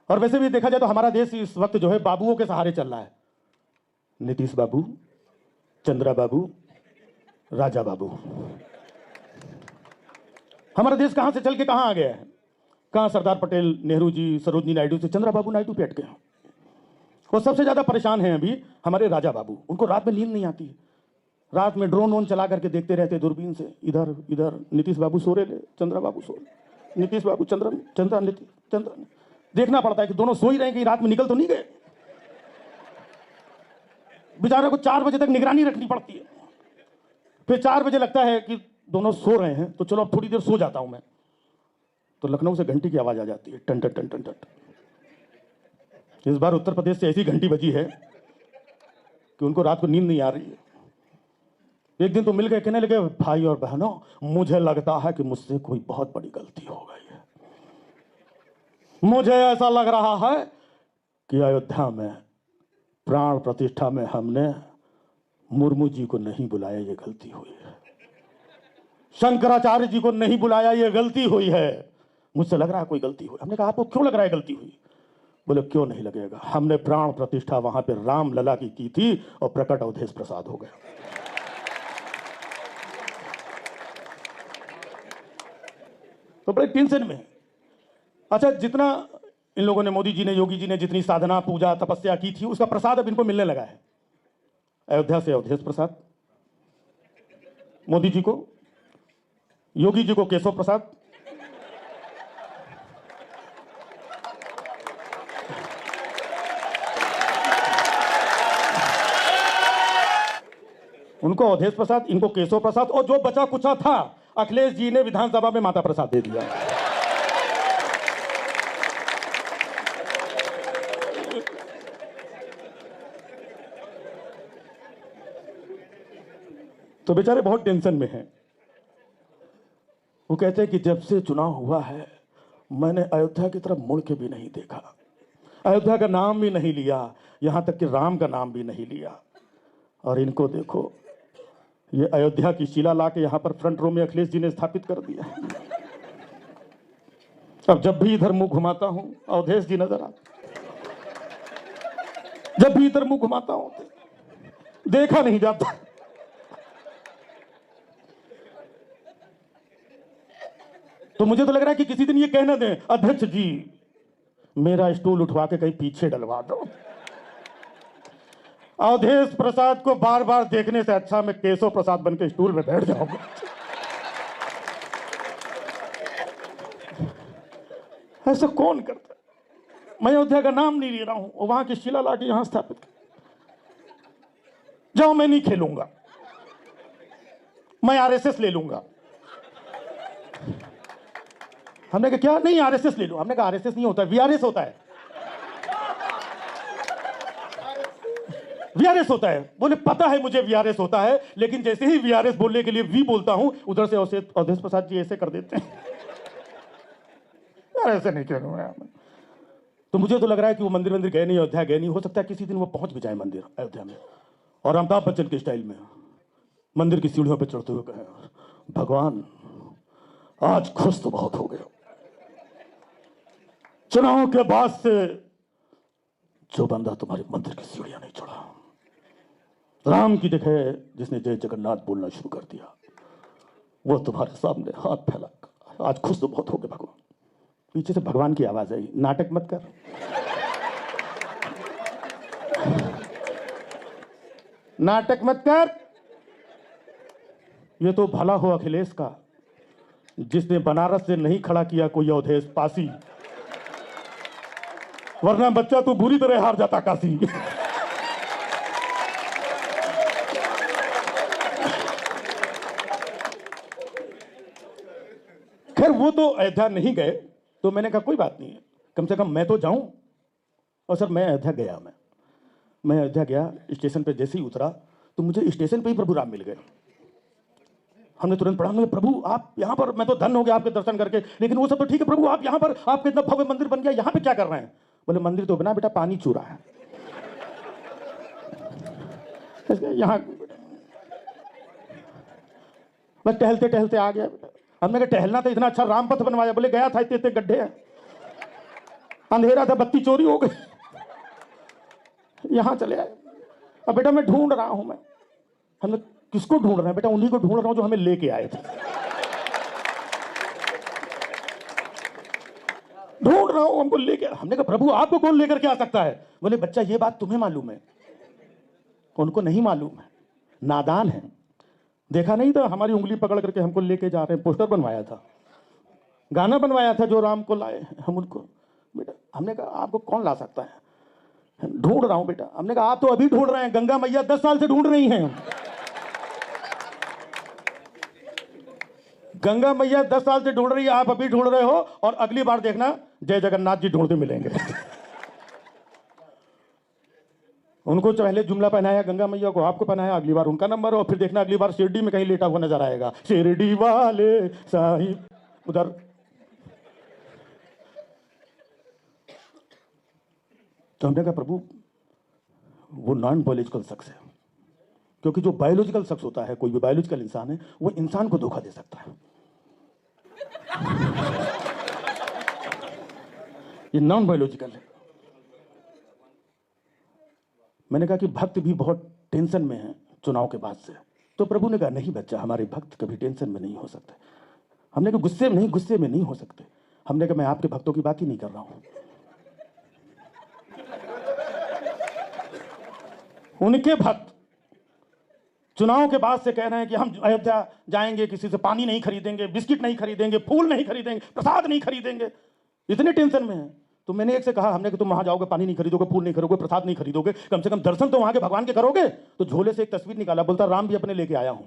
और वैसे भी देखा जाए तो हमारा देश इस वक्त जो है बाबुओं के सहारे चल रहा है। नीतीश बाबू, चंद्रा बाबू, राजा बाबू। हमारा देश कहां से चल के कहां आ गया है? कहां सरदार पटेल, नेहरू जी, सरोजनी नायडू से चंद्रा बाबू नायडू पे अटके हैं। वो सबसे ज्यादा परेशान हैं अभी हमारे राजा बाबू। उनको रात में नींद नहीं आती, रात में ड्रोन वोन चला करके देखते रहते दूरबीन से, इधर इधर। नीतीश बाबू सो रहे, चंद्रा बाबू सो रहे, नीतीश बाबू, चंद्रा चंद्रा नीतीश चंद्रा। देखना पड़ता है कि दोनों सो ही रहे, कि रात में निकल तो नहीं गए। बेचारे को 4 बजे तक निगरानी रखनी पड़ती है। फिर 4 बजे लगता है कि दोनों सो रहे हैं, तो चलो अब थोड़ी देर सो जाता हूं मैं। तो लखनऊ से घंटी की आवाज आ जाती है, टन टन टन टन टन। इस बार उत्तर प्रदेश से ऐसी घंटी बजी है कि उनको रात को नींद नहीं आ रही है। एक दिन तो मिल गए, कहने लगे, भाई और बहनों, मुझे लगता है कि मुझसे कोई बहुत बड़ी गलती हो गई है। मुझे ऐसा लग रहा है कि अयोध्या में प्राण प्रतिष्ठा में हमने मुर्मू जी को नहीं बुलाया, ये गलती हुई है। शंकराचार्य जी को नहीं बुलाया, ये गलती हुई है। मुझसे लग रहा है कोई गलती हुई। हमने कहा आपको क्यों लग रहा है गलती हुई? बोले क्यों नहीं लगेगा, हमने प्राण प्रतिष्ठा वहां पे राम लला की थी और प्रकट अवधेश प्रसाद हो गया। तो बड़े टेंशन में। अच्छा, जितना इन लोगों ने, मोदी जी ने, योगी जी ने जितनी साधना, पूजा, तपस्या की थी, उसका प्रसाद अब इनको मिलने लगा है। अयोध्या से अवधेश प्रसाद, मोदी जी को, योगी जी को केशव प्रसाद, उनको अवधेश प्रसाद, इनको केशव प्रसाद, और जो बचा कुचा था अखिलेश जी ने विधानसभा में माता प्रसाद दे दिया। तो बेचारे बहुत टेंशन में हैं। वो कहते हैं कि जब से चुनाव हुआ है मैंने अयोध्या की तरफ मुड़ के भी नहीं देखा, अयोध्या का नाम भी नहीं लिया, यहां तक कि राम का नाम भी नहीं लिया। और इनको देखो, ये अयोध्या की शिला ला के यहां पर फ्रंट रो में अखिलेश जी ने स्थापित कर दिया। अब जब भी इधर मुंह घुमाता हूं अवधेश जी नजर आते, जब भी इधर मुंह घुमाता हूं देखा नहीं जाता। तो मुझे तो लग रहा है कि किसी दिन ये कहना दें, अध्यक्ष जी मेरा स्टूल उठवा के कहीं पीछे डलवा दो। अवधेश प्रसाद को बार बार देखने से अच्छा मैं केशव प्रसाद बन के स्टूल में बैठ जाऊंगा। ऐसा कौन करता? मैं अयोध्या का नाम नहीं ले रहा हूं और वहां की शिला लाके यहां स्थापित कर। जाओ, मैं नहीं खेलूंगा, मैं आरएसएस ले लूंगा। हमने कहा क्या? नहीं, आरएसएस ले लो। हमने कहा आरएसएस नहीं होता, वीआरएस होता है। वीआरएस होता है। बोले पता है मुझे वीआरएस होता है, लेकिन जैसे ही वीआरएस बोलने के लिए वी बोलता हूं, उधर से अवधेश प्रसाद जी ऐसे कर देते हैं। यार ऐसे नहीं करूंगा। तो मुझे तो लग रहा है कि वो मंदिर गए नहीं, अयोध्या गए नहीं। हो सकता है किसी दिन वो पहुंच भी जाए मंदिर अयोध्या में, और अमिताभ बच्चन के स्टाइल में मंदिर की सीढ़ियों पर चढ़ते हुए कहे, भगवान आज खुश तो बहुत हो गया, चुनाव के बाद से जो बंदा तुम्हारे मंदिर की सीढ़ियां नहीं चढ़ा, राम की जगह जिसने जय जगन्नाथ बोलना शुरू कर दिया, वो तुम्हारे सामने हाथ फैला, आज खुश तो बहुत हो गए भगवान। पीछे से भगवान की आवाज आई, नाटक मत कर। नाटक मत कर। ये तो भला हो अखिलेश का जिसने बनारस से नहीं खड़ा किया कोई अवधेश पासी, वरना बच्चा तो बुरी तरह हार जाता काशी। खैर वो तो अयोध्या नहीं गए, तो मैंने कहा कोई बात नहीं है, कम से कम मैं तो जाऊं। और सर मैं अयोध्या गया, मैं अयोध्या गया, स्टेशन पे जैसे ही उतरा तो मुझे स्टेशन पे ही प्रभु राम मिल गए। हमने तुरंत पढ़ा, हमने प्रभु आप यहाँ पर, मैं तो धन्य हो गया आपके दर्शन करके, लेकिन वो सब तो ठीक है प्रभु, आप यहाँ पर, आपका इतना भव्य मंदिर बन गया, यहाँ पे क्या कर रहे हैं? बोले मंदिर तो बना बेटा, पानी चूरा है यहाँ, बस टहलते टहलते आ गया। हमने कहा टहलना तो इतना अच्छा राम पथ बनवाया। बोले गया था, इतने इतने गड्ढे हैं, अंधेरा था, बत्ती चोरी हो गई, यहां चले आए। अब बेटा मैं ढूंढ रहा हूं, मैं हमने किसको ढूंढ रहे हैं बेटा? उन्हीं को ढूंढ रहा हूं जो हमें लेके आए थे। ढूंढ रहा हूं, हमको लेके। हमने कहा प्रभु आपको कौन लेकर के आ सकता है? बोले बच्चा ये बात तुम्हें मालूम है, उनको नहीं मालूम है, नादान है। देखा नहीं था हमारी उंगली पकड़ करके हमको लेके जा रहे हैं। पोस्टर बनवाया था, गाना बनवाया था, जो राम को लाए हम उनको। बेटा हमने कहा आपको कौन ला सकता है? ढूंढ रहा हूं बेटा। हमने कहा आप तो अभी ढूंढ रहे हैं, गंगा मैया 10 साल से ढूंढ रही हैं। गंगा मैया 10 साल से ढूंढ रही है, आप अभी ढूंढ रहे हो, और अगली बार देखना जय जगन्नाथ जी ढूंढते मिलेंगे। उनको पहले जुमला पहनाया गंगा मैया को, आपको पहनाया, अगली बार उनका नंबर हो, फिर देखना अगली बार शिरडी में कहीं लेटा हुआ नजर आएगा, शिरडी वाले साहिब उधर। तो हमने कहा प्रभु वो नॉन बायोलॉजिकल शख्स है, क्योंकि जो बायोलॉजिकल शख्स होता है, कोई भी बायोलॉजिकल इंसान है, वो इंसान को धोखा दे सकता है। ये नॉन बायोलॉजिकल है। मैंने कहा कि भक्त भी बहुत टेंशन में है चुनाव के बाद से। तो प्रभु ने कहा नहीं बच्चा, हमारे भक्त कभी टेंशन में नहीं हो सकते। हमने कहा गुस्से में नहीं हो सकते। हमने कहा मैं आपके भक्तों की बात ही नहीं कर रहा हूं। उनके भक्त चुनाव के बाद से कह रहे हैं कि हम अयोध्या जाएंगे, किसी से पानी नहीं खरीदेंगे, बिस्किट नहीं खरीदेंगे, फूल नहीं खरीदेंगे, प्रसाद नहीं खरीदेंगे, इतने टेंशन में है। तो मैंने एक से कहा, हमने कि तुम वहां जाओगे, पानी नहीं खरीदोगे, फूल नहीं खरीदोगे, प्रसाद नहीं खरीदोगे, कम से कम दर्शन तो वहां के भगवान के करोगे। तो झोले से एक तस्वीर निकाला, बोलता राम भी अपने लेके आया हूं।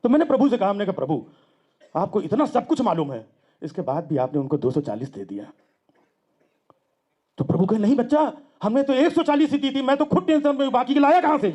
तो मैंने प्रभु से कहा, हमने कहा प्रभु आपको इतना सब कुछ मालूम है, इसके बाद भी आपने उनको 240 दे दिया। तो प्रभु कहे नहीं बच्चा, हमने तो 140 ही दी थी, मैं तो खुद टेंशन में, बाकी के लाया कहां से?